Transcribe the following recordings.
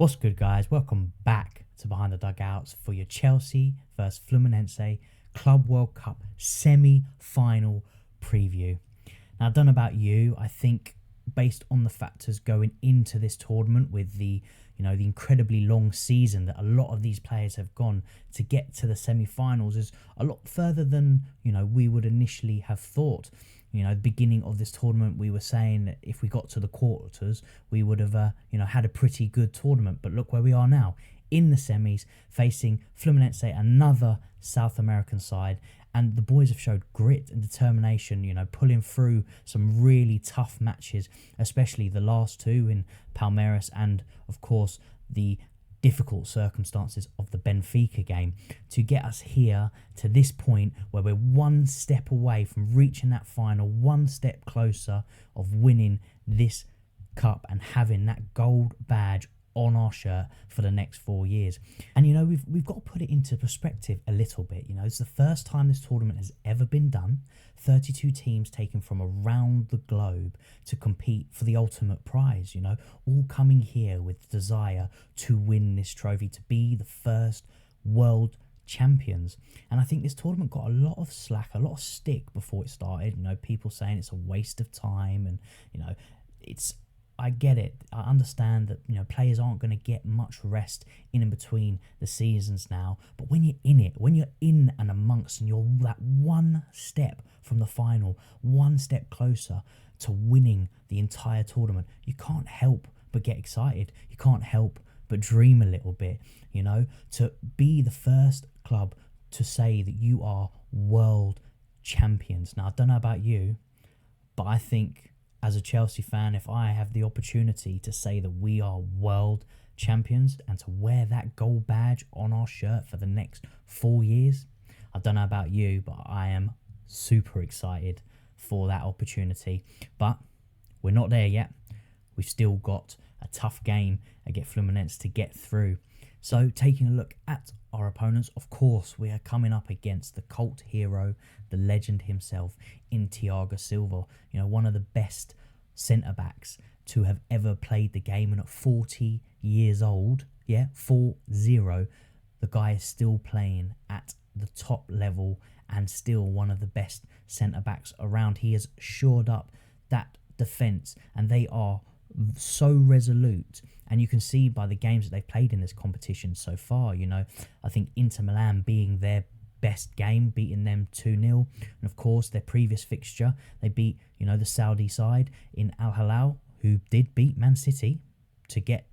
What's good, guys? Welcome back to Behind the Dugouts for your Chelsea vs Fluminense Club World Cup semi-final preview. Now, I don't know about you. I think based on the factors going into this tournament with the incredibly long season that a lot of these players have gone to get to the semi-finals is a lot further than, we would initially have thought. The beginning of this tournament, we were saying that if we got to the quarters, we would have, had a pretty good tournament. But look where we are now, in the semis, facing Fluminense, another South American side. And the boys have showed grit and determination, pulling through some really tough matches, especially the last two in Palmeiras and, of course, the difficult circumstances of the Benfica game to get us here to this point where we're one step away from reaching that final, one step closer of winning this cup and having that gold badge on our shirt for the next 4 years. And we've got to put it into perspective a little bit. It's the first time this tournament has ever been done. 32 teams taken from around the globe to compete for the ultimate prize, all coming here with desire to win this trophy, to be the first world champions. And I think this tournament got a lot of slack, a lot of stick before it started. People saying it's a waste of time, and I get it. I understand that, players aren't going to get much rest in and between the seasons now. But when you're in it, when you're in and amongst, and you're that one step from the final, one step closer to winning the entire tournament, you can't help but get excited. You can't help but dream a little bit, to be the first club to say that you are world champions. Now, I don't know about you, but I think as a Chelsea fan, if I have the opportunity to say that we are world champions and to wear that gold badge on our shirt for the next 4 years, I don't know about you, but I am super excited for that opportunity. But we're not there yet. We've still got a tough game against Fluminense to get through. So taking a look at our opponents, of course, we are coming up against the cult hero, the legend himself in Thiago Silva, one of the best centre-backs to have ever played the game. And at 40 years old, 40, the guy is still playing at the top level and still one of the best centre-backs around. He has shored up that defence, and they are so resolute, and you can see by the games that they've played in this competition so far. I think Inter Milan being their best game, beating them 2-0, and of course their previous fixture they beat the Saudi side in Al Hilal, who did beat Man City to get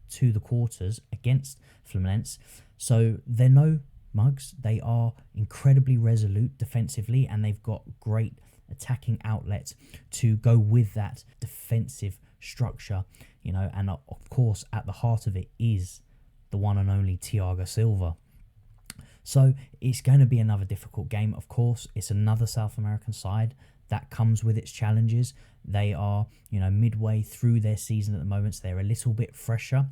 to the quarters against Fluminense. So they're no mugs. They are incredibly resolute defensively, and they've got great attacking outlets to go with that defensive structure, and of course at the heart of it is the one and only Thiago Silva. So it's going to be another difficult game. Of course, it's another South American side that comes with its challenges. They are, midway through their season at the moment, so they're a little bit fresher.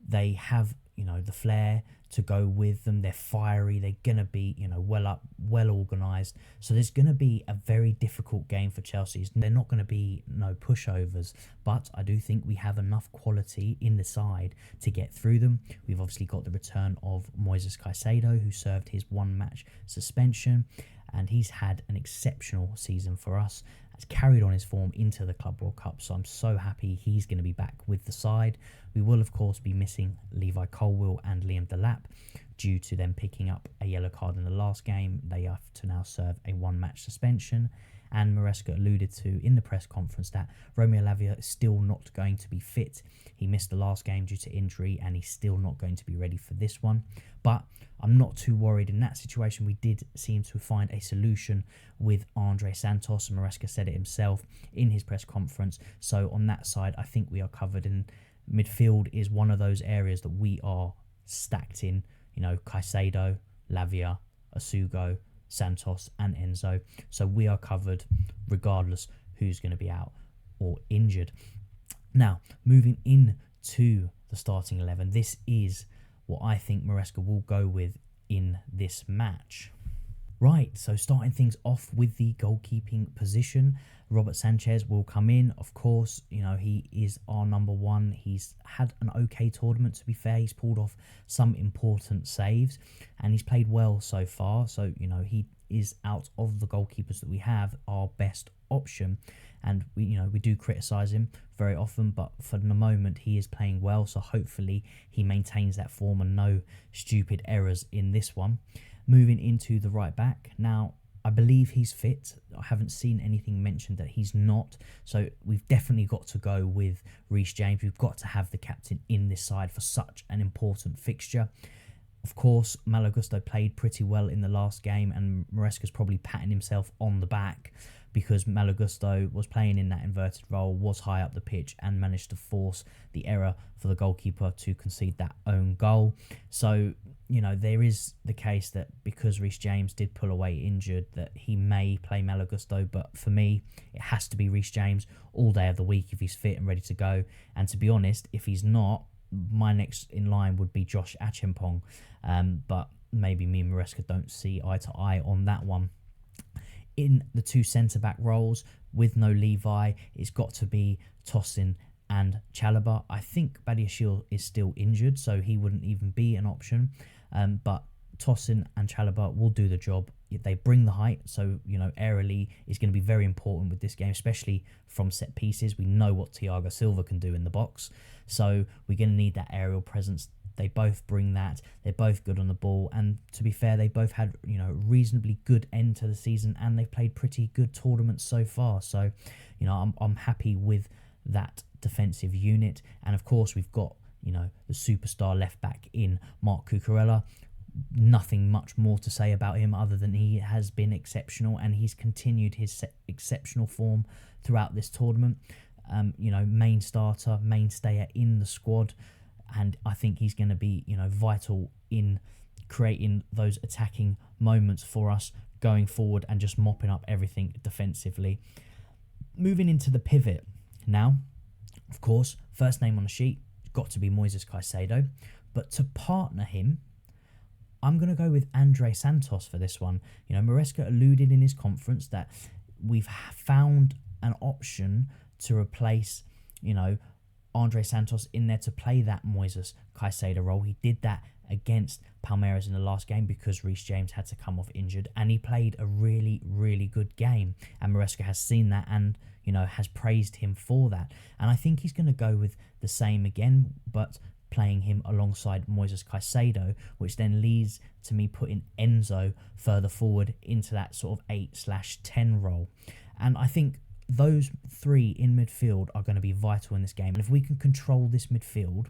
They have, the flair to go with them. They're fiery. They're going to be, well up, well organised. So there's going to be a very difficult game for Chelsea. They're not going to be no pushovers, but I do think we have enough quality in the side to get through them. We've obviously got the return of Moises Caicedo, who served his one-match suspension, and he's had an exceptional season for us. Has carried on his form into the Club World Cup, so I'm so happy he's going to be back with the side. We will, of course, be missing Levi Colwill and Liam Delap due to them picking up a yellow card in the last game. They have to now serve a one-match suspension. And Maresca alluded to in the press conference that Romeo Lavia is still not going to be fit. He missed the last game due to injury, and he's still not going to be ready for this one. But I'm not too worried. In that situation, we did seem to find a solution with Andre Santos, and Maresca said it himself in his press conference. So on that side, I think we are covered. And midfield is one of those areas that we are stacked in. Caicedo, Lavia, Asugo, Santos and Enzo. So we are covered regardless who's going to be out or injured. Now, moving into the starting 11, this is what I think Maresca will go with in this match. Right, so starting things off with the goalkeeping position, Robert Sanchez will come in. Of course, he is our number one. He's had an okay tournament, to be fair. He's pulled off some important saves and he's played well so far. So, he is, out of the goalkeepers that we have, our best option. And we do criticise him very often, but for the moment he is playing well. So hopefully he maintains that form and no stupid errors in this one. Moving into the right back. Now, I believe he's fit. I haven't seen anything mentioned that he's not. So we've definitely got to go with Reece James. We've got to have the captain in this side for such an important fixture. Of course, Malo Gusto played pretty well in the last game, and Maresca's probably patting himself on the back because Malo Gusto was playing in that inverted role, was high up the pitch, and managed to force the error for the goalkeeper to concede that own goal. So, there is the case that because Reece James did pull away injured, that he may play Malo Gusto, but for me, it has to be Reece James all day of the week if he's fit and ready to go. And to be honest, if he's not, my next in line would be Josh Achimpong, but maybe me and Maresca don't see eye to eye on that one. In the two centre-back roles, with no Levi, it's got to be Tosin and Chalobah. I think Badiashile is still injured, so he wouldn't even be an option, but Tosin and Chalobah will do the job. They bring the height, so aerially is going to be very important with this game, especially from set pieces. We know what Thiago Silva can do in the box, so we're going to need that aerial presence. They both bring that. They're both good on the ball, and to be fair, they both had reasonably good end to the season, and they've played pretty good tournaments so far. So I'm happy with that defensive unit. And of course, we've got the superstar left back in Marc Cucurella. Nothing much more to say about him other than he has been exceptional, and he's continued his exceptional form throughout this tournament. Main starter, mainstayer in the squad, and I think he's going to be vital in creating those attacking moments for us going forward and just mopping up everything defensively. Moving into the pivot now, of course, first name on the sheet got to be Moises Caicedo, but to partner him, I'm going to go with Andre Santos for this one. Maresca alluded in his conference that we've found an option to replace, Andre Santos in there to play that Moises Caicedo role. He did that against Palmeiras in the last game because Reece James had to come off injured, and he played a really, really good game. And Maresca has seen that and, has praised him for that. And I think he's going to go with the same again, but playing him alongside Moises Caicedo, which then leads to me putting Enzo further forward into that sort of 8/10 role. And I think those three in midfield are going to be vital in this game. And if we can control this midfield,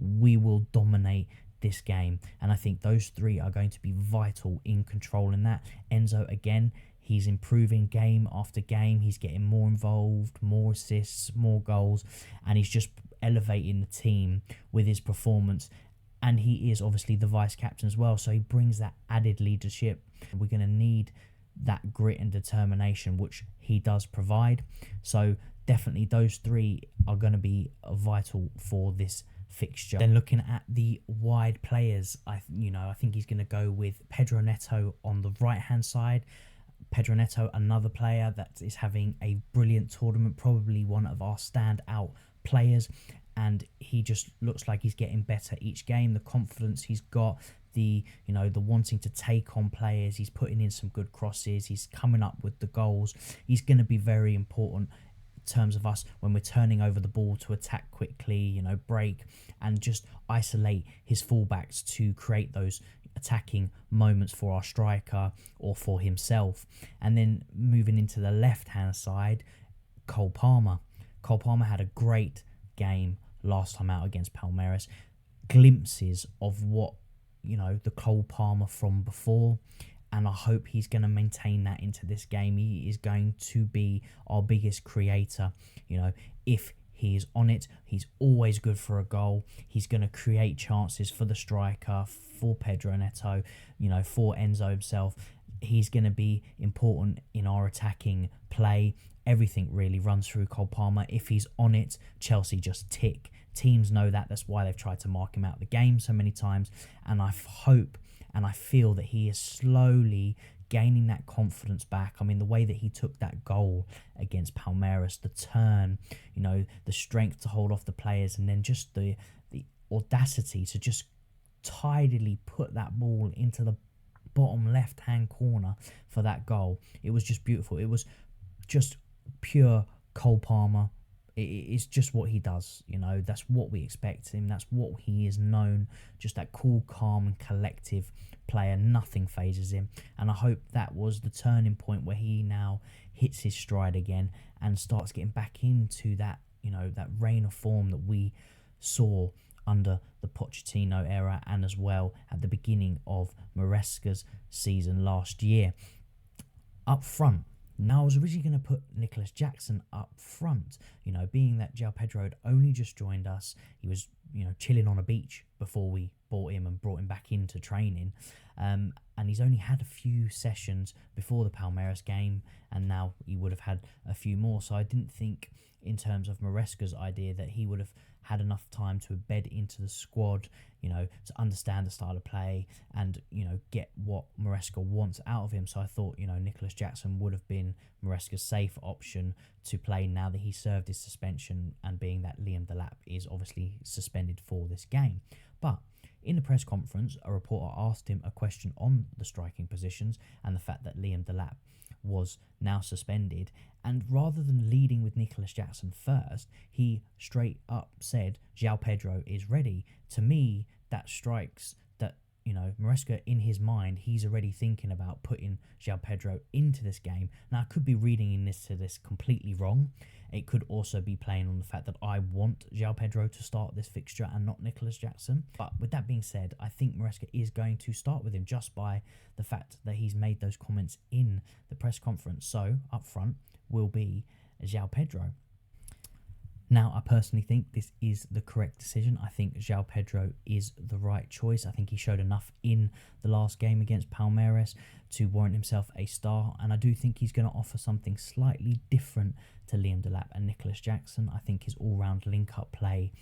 we will dominate this game. And I think those three are going to be vital in controlling that. Enzo, again, he's improving game after game. He's getting more involved, more assists, more goals, and he's just elevating the team with his performance. And he is obviously the vice captain as well, so he brings that added leadership. We're going to need that grit and determination, which he does provide. So definitely those three are going to be vital for this fixture. Then looking at the wide players, I think he's going to go with Pedro Neto on the right hand side. Pedro Neto, another player that is having a brilliant tournament, probably one of our standout players, and he just looks like he's getting better each game. The confidence he's got, the wanting to take on players, he's putting in some good crosses, he's coming up with the goals. He's going to be very important in terms of us when we're turning over the ball to attack quickly, break and just isolate his fullbacks to create those attacking moments for our striker or for himself. And then moving into the left hand side, Cole Palmer. Cole Palmer had a great game last time out against Palmeiras. Glimpses of what the Cole Palmer from before, and I hope he's going to maintain that into this game. He is going to be our biggest creator. If he is on it, he's always good for a goal. He's going to create chances for the striker, for Pedro Neto, for Enzo himself. He's going to be important in our attacking play. Everything really runs through Cole Palmer. If he's on it, Chelsea just tick. Teams know that. That's why they've tried to mark him out of the game so many times. And I hope and I feel that he is slowly gaining that confidence back. I mean, the way that he took that goal against Palmeiras, the turn, you know, the strength to hold off the players, and then just the audacity to just tidily put that ball into the bottom left hand corner for that goal. It was just beautiful. It was just pure Cole Palmer. It's just what he does, you know. That's what we expect him. That's what he is known. Just that cool, calm, and collective player. Nothing phases him. And I hope that was the turning point where he now hits his stride again and starts getting back into that, you know, that reign of form that we saw under the Pochettino era, and as well at the beginning of Maresca's season last year. Up front, now I was originally going to put Nicholas Jackson up front, you know, being that João Pedro had only just joined us. He was, you know, chilling on a beach before we bought him and brought him back into training. And he's only had a few sessions before the Palmeiras game, and now he would have had a few more. So I didn't think, in terms of Maresca's idea, that he would have had enough time to embed into the squad, you know, to understand the style of play and, you know, get what Maresca wants out of him. So I thought, you know, Nicholas Jackson would have been Maresca's safe option to play now that he served his suspension, and being that Liam Delap is obviously suspended for this game. But in the press conference, a reporter asked him a question on the striking positions and the fact that Liam Delap was now suspended, and rather than leading with Nicholas Jackson first, he straight up said João Pedro is ready. To me, that strikes that, you know, Maresca, in his mind, he's already thinking about putting João Pedro into this game. Now, I could be reading this completely wrong. It could also be playing on the fact that I want João Pedro to start this fixture and not Nicholas Jackson. But with that being said, I think Maresca is going to start with him just by the fact that he's made those comments in the press conference. So, up front will be João Pedro. Now, I personally think this is the correct decision. I think João Pedro is the right choice. I think he showed enough in the last game against Palmeiras to warrant himself a start, and I do think he's going to offer something slightly different to Liam Delap and Nicholas Jackson. I think his all-round link-up play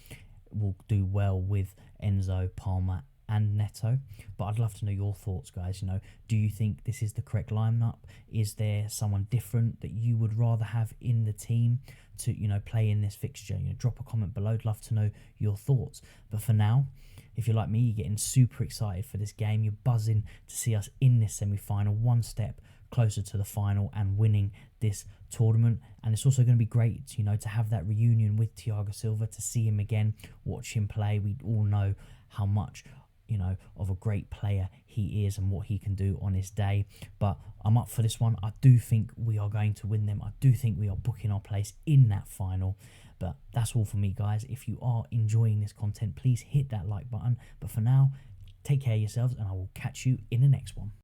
will do well with Enzo, Palmer, and Neto. But I'd love to know your thoughts, guys. You know, do you think this is the correct lineup? Is there someone different that you would rather have in the team to, you know, play in this fixture? You know, drop a comment below. I'd love to know your thoughts. But for now, if you're like me, you're getting super excited for this game. You're buzzing to see us in this semi-final, one step closer to the final and winning this tournament. And it's also going to be great, you know, to have that reunion with Thiago Silva, to see him again, watch him play. We all know how much, you know, of a great player he is and what he can do on his day. But I'm up for this one. I do think we are going to win them. I do think we are booking our place in that final. But that's all for me, guys. If you are enjoying this content, please hit that like button. But for now, take care of yourselves, and I will catch you in the next one.